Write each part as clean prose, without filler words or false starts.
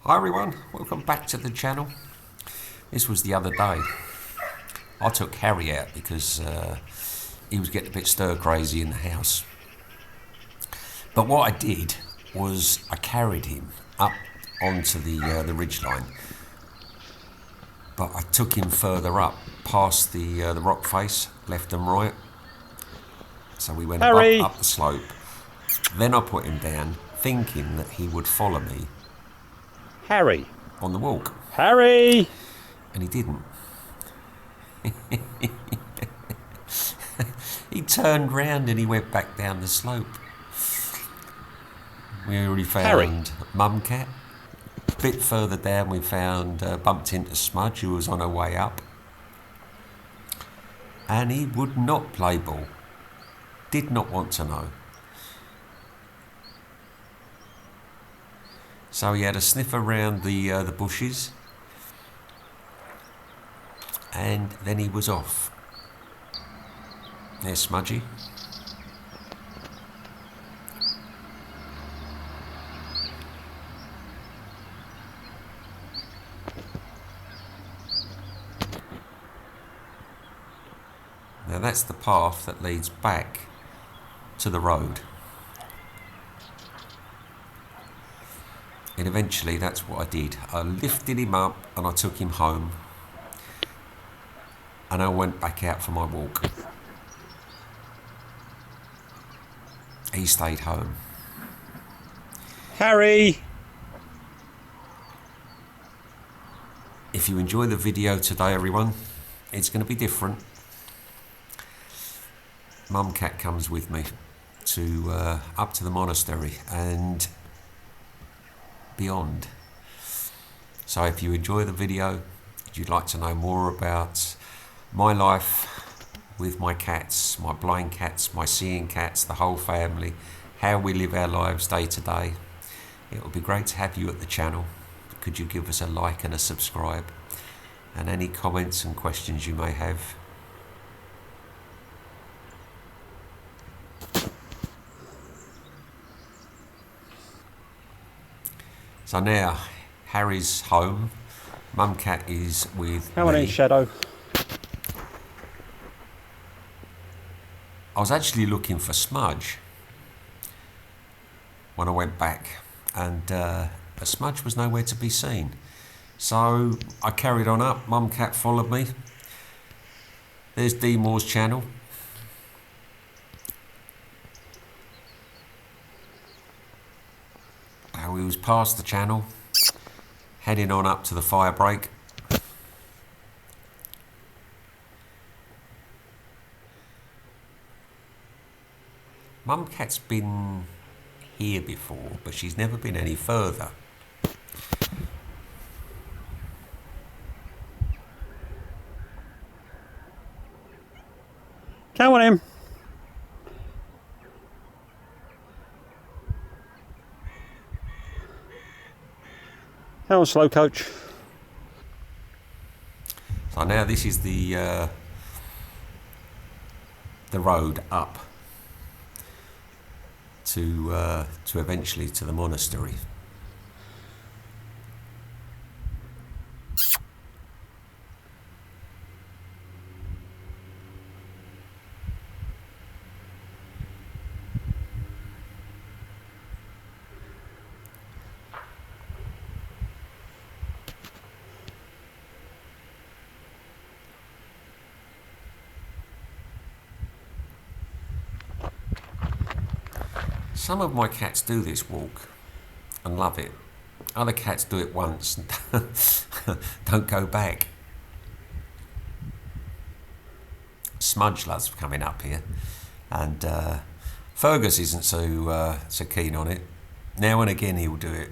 Hi everyone, welcome back to the channel. This was the other day. I took Harry out because he was getting a bit stir crazy in the house. But what I did was I carried him up onto the ridgeline, but I took him further up past the rock face, left and right. So we went Harry! up the slope. Then I put him down, thinking that he would follow me Harry! on the walk, Harry! and he didn't. He turned round and he went back down the slope. We already Harry! found Mum Cat. A bit further down we found, bumped into Smudge, who was on her way up. And he would not play ball. Did not want to know. So he had a sniff around the bushes. And then he was off. There's Smudgy. Now that's the path that leads back to the road. And eventually that's what I did. I lifted him up and I took him home. And I went back out for my walk. He stayed home. Harry! If you enjoy the video today, everyone, it's going to be different. Mum Cat comes with me to up to the monastery and beyond. So if you enjoy the video, if you'd like to know more about my life with my cats, my blind cats, my seeing cats, the whole family, how we live our lives day to day, it would be great to have you at the channel. Could you give us a like and a subscribe? And any comments and questions you may have. So now, Harry's home. Mum Cat is with Come on in, me. Shadow. I was actually looking for Smudge when I went back, and Smudge was nowhere to be seen. So I carried on up. Mum Cat followed me. There's D Moore's channel. We was past the channel, heading on up to the fire break. Mum Cat's been here before, but she's never been any further. Come on in. Come on, slow coach. So now this is the road up to eventually to the monastery. Some of my cats do this walk and love it. Other cats do it once and don't go back. Smudge loves coming up here, and Fergus isn't so keen on it. Now and again he'll do it.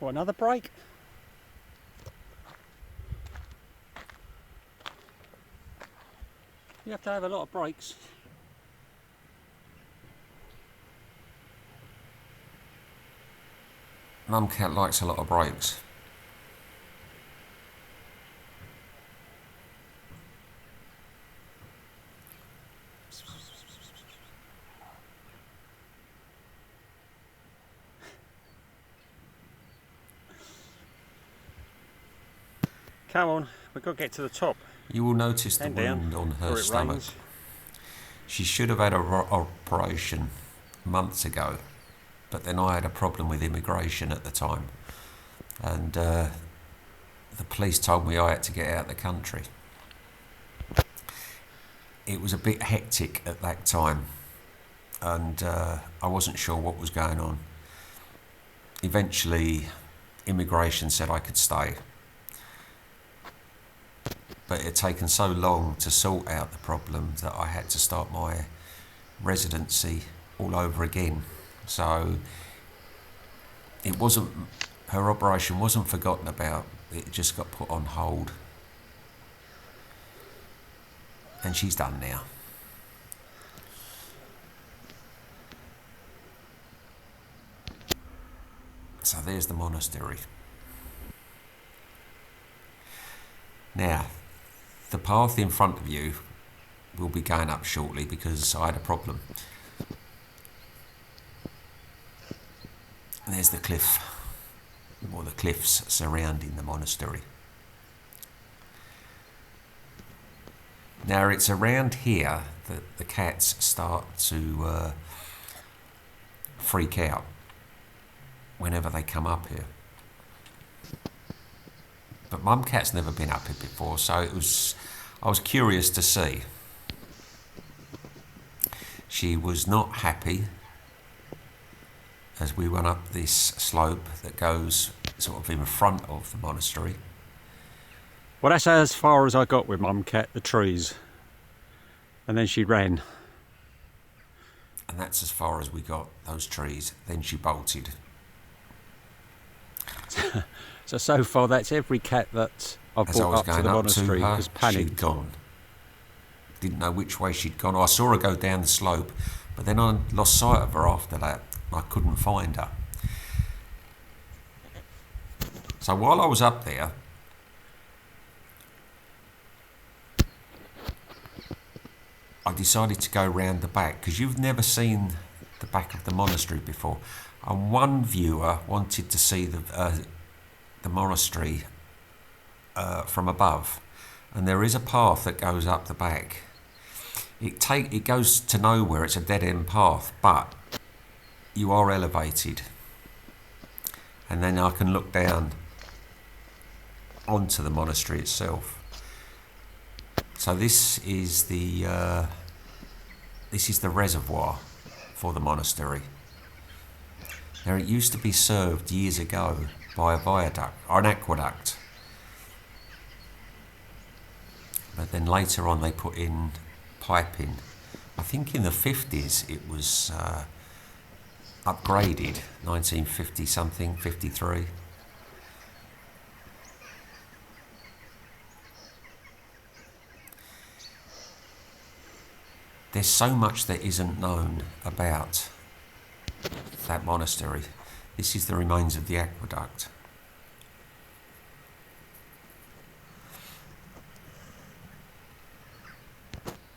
What, another break? You have to have a lot of breaks. Mum cat likes a lot of breaks. Come on, we've got to get to the top. You will notice the And down, wound on her or it stomach. rains. She should have had an operation months ago, but then I had a problem with immigration at the time, and the police told me I had to get out of the country. It was a bit hectic at that time, and I wasn't sure what was going on. Eventually, immigration said I could stay, but it had taken so long to sort out the problem that I had to start my residency all over again. So it wasn't, her operation wasn't forgotten about, it just got put on hold. And she's done now. So there's the monastery. Now, the path in front of you will be going up shortly because I had a problem. And there's the cliff, or the cliffs surrounding the monastery. Now it's around here that the cats start to freak out whenever they come up here. But Mum cat's never been up here before, so I was curious to see. She was not happy as we went up this slope that goes sort of in front of the monastery. Well, that's as far as I got with Mum Cat, the trees. And then she ran. And that's as far as we got, those trees. Then she bolted. So far that's every cat that I've As I brought was up to going the up monastery to her, has panicked. she'd gone. Didn't know which way she'd gone. I saw her go down the slope, but then I lost sight of her after that. I couldn't find her. So while I was up there, I decided to go round the back, because you've never seen the back of the monastery before. And one viewer wanted to see the monastery from above. And there is a path that goes up the back. It goes to nowhere, it's a dead-end path, but you are elevated. And then I can look down onto the monastery itself. So this is the reservoir for the monastery. Now it used to be served years ago by a viaduct, or an aqueduct. But then later on they put in piping. I think in the 50s it was upgraded, 1950 something, 53. There's so much that isn't known about that monastery. This is the remains of the aqueduct.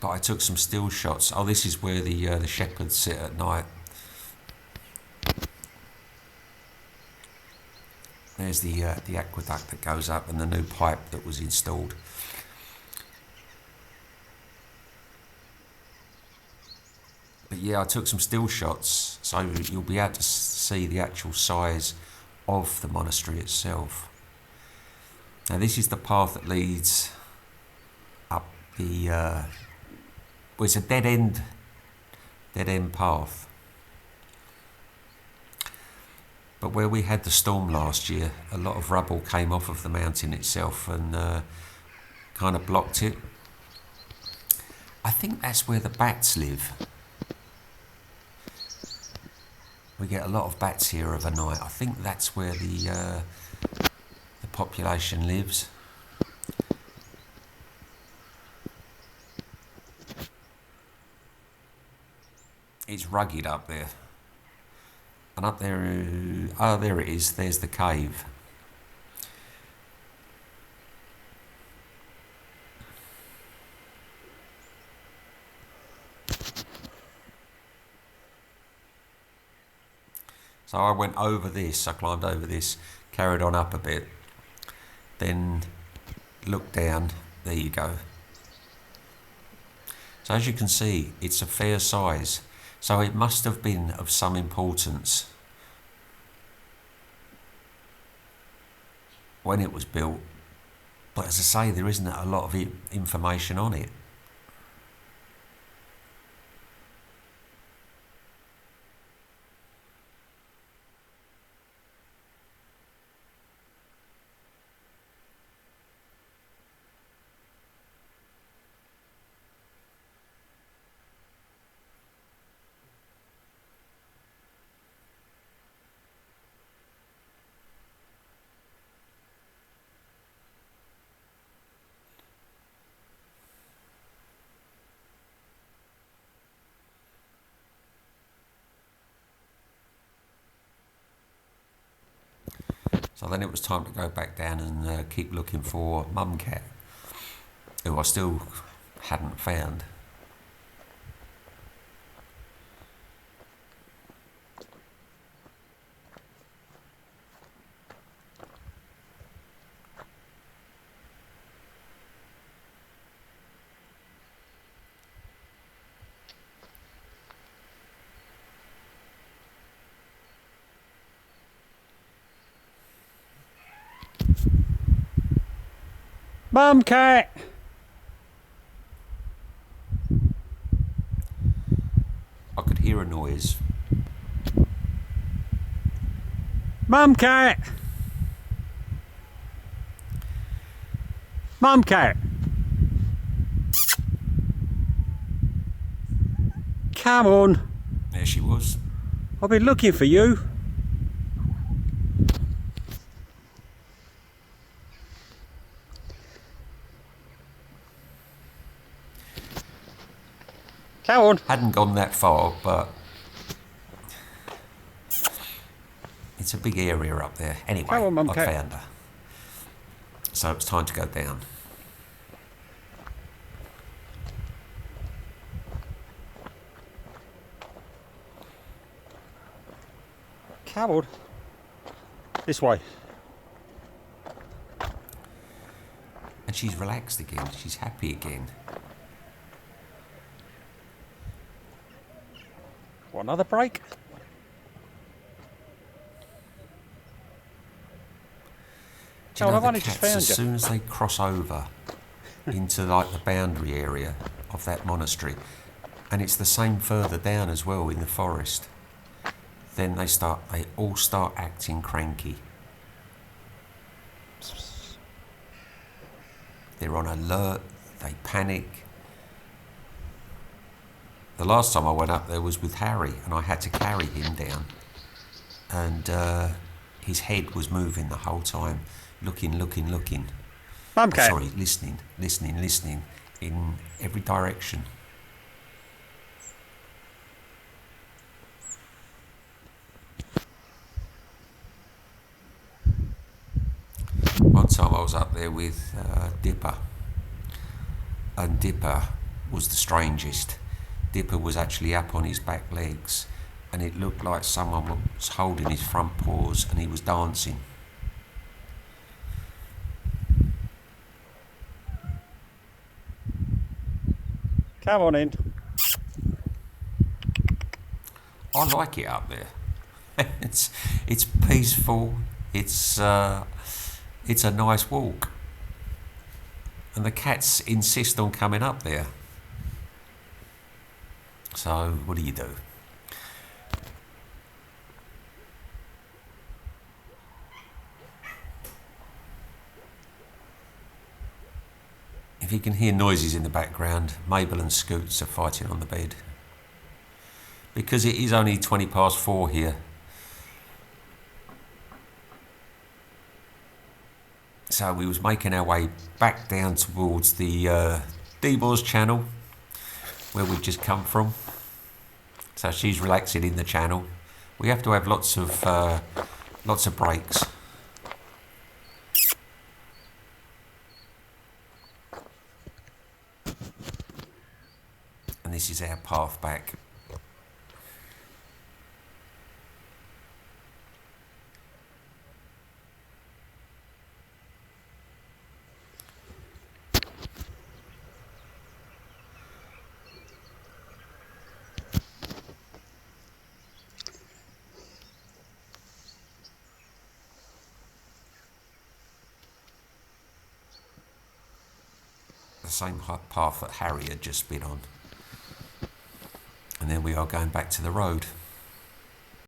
But I took some still shots. Oh, this is where the shepherds sit at night. There's the aqueduct that goes up and the new pipe that was installed. But yeah, I took some still shots, so you'll be able to see the actual size of the monastery itself. Now this is the path that leads up the... well, it's a dead-end path. But where we had the storm last year, a lot of rubble came off of the mountain itself and kind of blocked it. I think that's where the bats live. We get a lot of bats here of a night. I think that's where the population lives. It's rugged up there. And up there, oh, there it is. There's the cave. So I went over this, I climbed over this, carried on up a bit, then looked down, there you go. So as you can see, it's a fair size, so it must have been of some importance when it was built, but as I say, there isn't a lot of information on it. So then it was time to go back down and keep looking for Mum Cat, who I still hadn't found. Mum Cat! I could hear a noise. Mum Cat! Mum Cat! Come on! There she was. I've been looking for you. Come on. Hadn't gone that far, but it's a big area up there. Anyway, Come on, Mum I Cat. found her. So it's time to go down. Come on. This way. And she's relaxed again. She's happy again. Want another break? Do you Oh, know I've the only just cats, found as you. soon as they cross over into like the boundary area of that monastery, and it's the same further down as well in the forest, then they all start acting cranky. They're on alert, they panic. The last time I went up there was with Harry, and I had to carry him down, and his head was moving the whole time, looking. Mum Cat. Sorry, listening in every direction. One time I was up there with Dipper, and Dipper was the strangest. Dipper was actually up on his back legs, and it looked like someone was holding his front paws and he was dancing. Come on in. I like it up there. it's peaceful. It's a nice walk, and the cats insist on coming up there. So what do you do? If you can hear noises in the background, Mabel and Scoots are fighting on the bed. Because it is only 4:20 here, So we was making our way back down towards the Debor's channel, where we'd just come from. So she's relaxing in the channel. We have to have lots of breaks. And this is our path back. The same path that Harry had just been on. And then we are going back to the road.